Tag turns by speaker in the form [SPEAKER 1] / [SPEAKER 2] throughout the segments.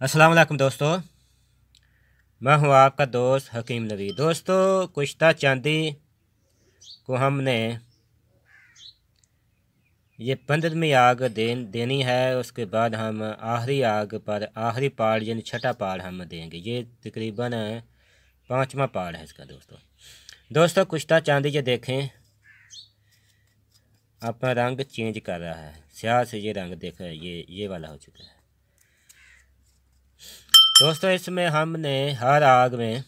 [SPEAKER 1] अस्सलाम वालेकुम दोस्तों, मैं हूं आपका दोस्त हकीम नबी। दोस्तों, कुश्ता चांदी को हमने ये 15वीं आग देनी है। उसके बाद हम आखिरी आग पर आखिरी पार्ट यानी छठा पार्ट हम देंगे। ये तकरीबन 5वां पार्ट है इसका। दोस्तों कुश्ता चांदी ये देखें अपना रंग चेंज कर रहा है। स्याह से ये रंग देखा है, ये वाला हो चुका है। दोस्तों, इसमें हमने हर आग में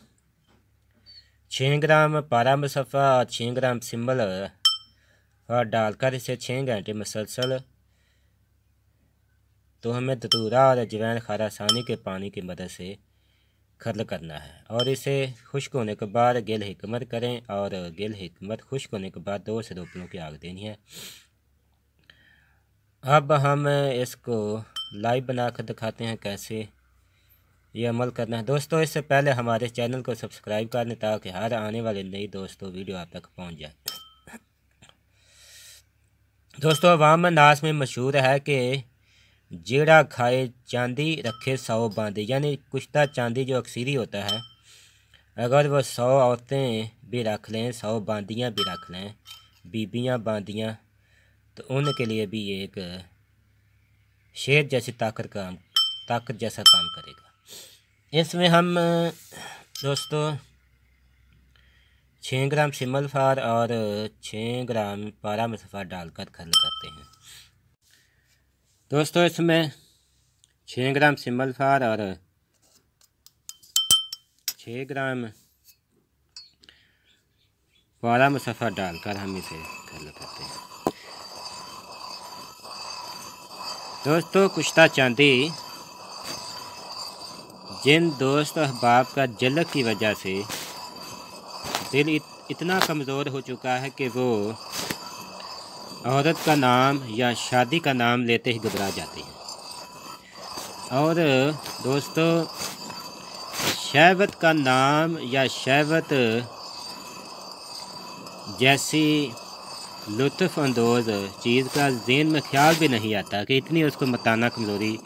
[SPEAKER 1] 6 ग्राम पारा मुसफ़ा और 6 ग्राम सिंबल और डालकर इसे 6 घंटे मुसलसल तो हमें धतूरा और अजवैन खारासानी के पानी की मदद से खत्ल करना है। और इसे खुश्क होने के बाद गिल हिकमत करें। और गिल हिकमत खुश्क होने के बाद 2 से 2 किलो की आग देनी है। अब हम इसको लाइव बनाकर दिखाते हैं कैसे ये अमल करना है। दोस्तों, इससे पहले हमारे चैनल को सब्सक्राइब कर लें ताकि हर आने वाले नई दोस्तों वीडियो आप तक पहुंच जाए। दोस्तों, अवाम नास में मशहूर है कि जेड़ा खाए चांदी रखे 100 बांदी, यानी कुश्ता चांदी जो अक्सरी होता है, अगर वो 100 औरतें भी रख लें, 100 बांदियाँ भी रख लें, बीबियाँ बांदियाँ, तो उनके लिए भी ये एक शेर जैसी ताकत जैसा काम करेगा। इसमें हम दोस्तों 6 ग्राम सिमल फार और 6 ग्राम पारा मुसफ़ा डालकर खत्ल करते हैं। दोस्तों, इसमें 6 ग्राम सिमल फार और 6 ग्राम पारा मुसफ़ा डालकर हम इसे खत्ल करते हैं। दोस्तों, कुश्ता चांदी जिन दोस्त अहबाब का जलक की वजह से दिल इतना कमज़ोर हो चुका है कि वो औरत का नाम या शादी का नाम लेते ही घबरा जाते हैं। और दोस्तों, शहवत का नाम या शहवत जैसी लुत्फ़ अंदोज़ चीज़ का ज़हन में ख्याल भी नहीं आता कि इतनी उसको मताना कमज़ोरी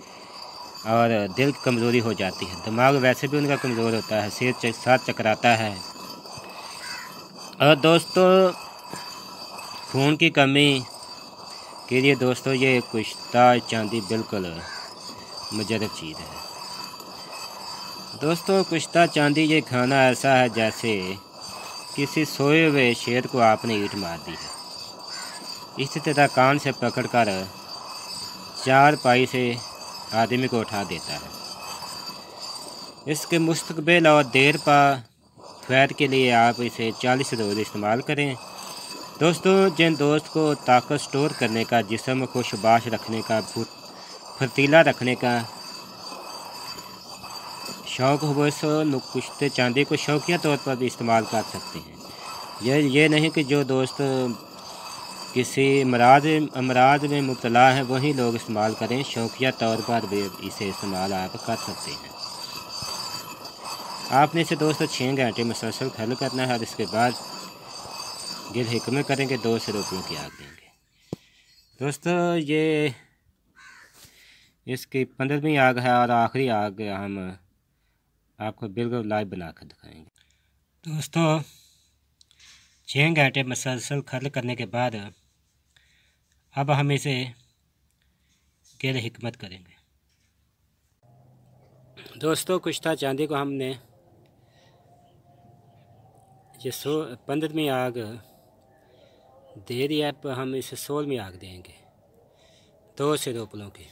[SPEAKER 1] और दिल की कमज़ोरी हो जाती है। दिमाग वैसे भी उनका कमज़ोर होता है, सिर साथ चकराता है। और दोस्तों, खून की कमी के लिए दोस्तों ये कुश्ता चांदी बिल्कुल मुजरब चीज़ है। दोस्तों, कुश्ता चांदी ये खाना ऐसा है जैसे किसी सोए हुए शेर को आपने ईंट मार दी है। इसी तरह कान से पकड़कर 4 पाई से आदमी को उठा देता है। इसके मुस्तकबिल और देर पा फैद के लिए आप इसे 40 रोज़ इस्तेमाल करें। दोस्तों, जिन दोस्त को ताकत स्टोर करने का, जिस्म को शुबाश रखने का, फुर्तीला रखने का शौक़ हो, वो इस कुश्ते चांदी को शौकिया तौर पर भी इस्तेमाल कर सकते हैं। ये नहीं कि जो दोस्त किसी अमराज में मुब्तला है वही लोग इस्तेमाल करें। शौकिया तौर पर भी इसे इस्तेमाल आप कर सकते हैं। आपने इसे दोस्तों 6 घंटे मुसलसल खत्ल करना है और इसके बाद गिल हिकमत करेंगे, 2 से 2 किलो की आग देंगे। दोस्तों, ये इसकी 15वीं आग है और आखिरी आग हम आपको बिल्कुल लाइव बना कर दिखाएंगे। दोस्तों, 6 घंटे मुसलसल खत्ल करने के बाद अब हम इसे गिल हिकमत करेंगे। दोस्तों, कुश्ता चांदी को हमने ये 15वीं आग दे दिया है, हम इसे 16वीं आग देंगे, 2 से 2 किलो की।